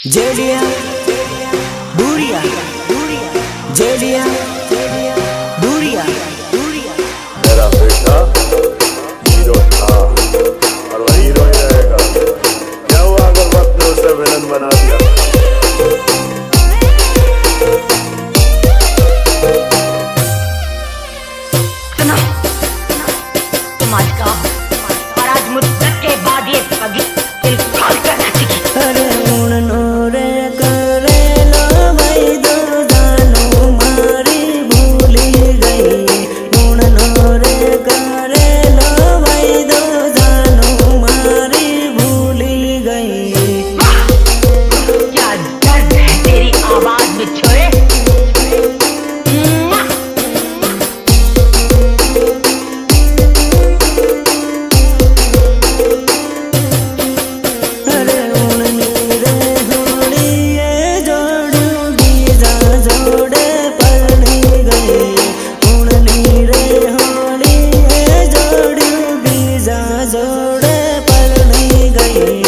जेलिया दूरिया जेलिया दूरिया मेरा बेटा हीरो था और वही हीरो ही रहेगा। क्या हुआ अगर वक्त ने उसे विलन बना दिया? तुम आज का और आज मुद्दत के बाद ये पगी दिल खोल कर नाचेगी। अरे उड़नो रे करे लो भाई दो जानो मारी भूली गई। उड़नो रे करे लो भाई दो जानो मारी भूली गई। क्या दर्द है तेरी आवाज में छोरे। अरे उड़नी रे होड़ी ये जोड़ूंगी जा जोड़े पड़नी गई। उड़नी रे होड़ी ये जोड़ूंगी जा जोड़े पड़नी गई।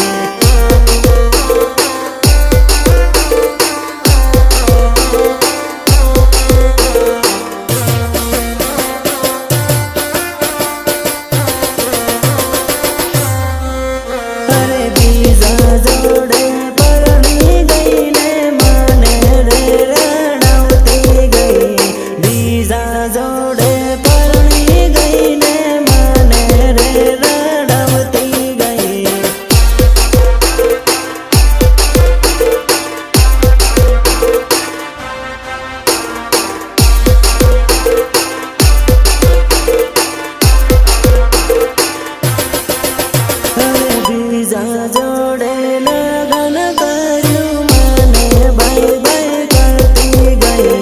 अरे बीजा जोड़े पड़नी गई ने माने रे रड़ावती गई। बीजा जोड़े पड़नी गई ने माने रे रड़ावती गई। अरे बीजा जोड़े लगन करूं माने बाय बाय करती गई।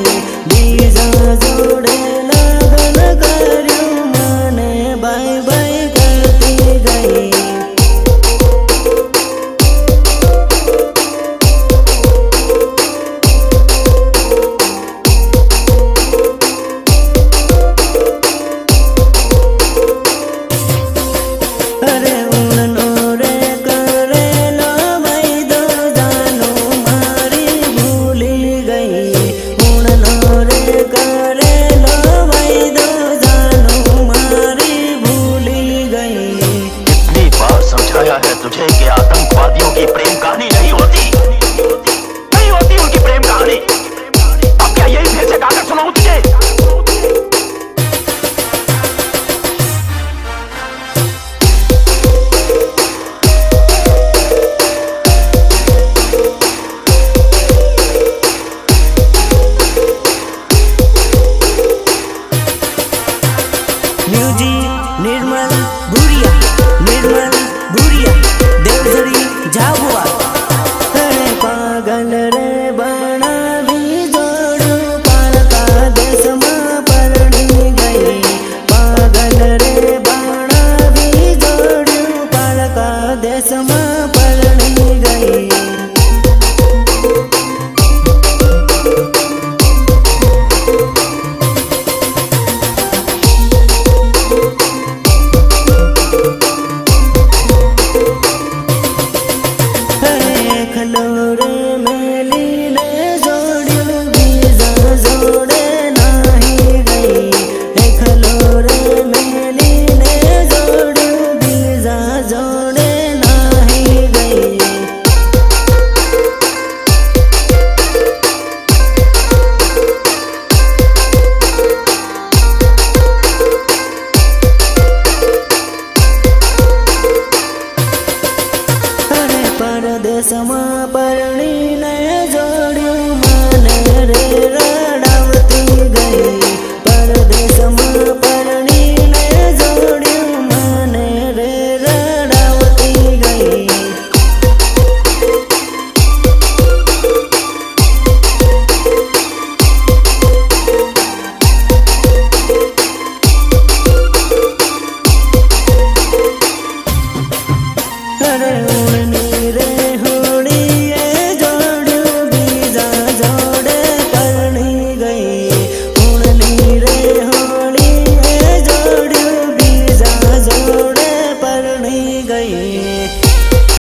बीजा जोड़े लगन करूं माने बाय बाय करती गई। अरे उड़नो रे करे लो भाई दो जानो मारी भूली गई। उड़नो रे करे लो भाई दो जानो मारी भूली गई। कितनी बार समझाया है तुझे कि आतंकवादियों की प्रेम कहानी नहीं होती उनकी प्रेम कहानी। अब क्या यही फिर से गाकर सुनाऊं तुझे? म्यूजिक निर्मल भूरिया देवझरी झाबुआ। अरे पागल रे बना भी जोड़ू पालका देश में परणी गई। पागल रे बना भी जोड़ू पालका देश में परणी गई। अरे खलोरे मेली ने जोड़ियो बीजा जोड़े नाही गई। हे खलोरे मेली ने जोड़ियो बीजा जोड़े नाही गई। अरे परदेश में परणी ने जोड़्यू माने रे रड़ावती गई। परदेश में परणी ने जोड़्यू माने रे रड़ावती गई। अरे उड़नी रे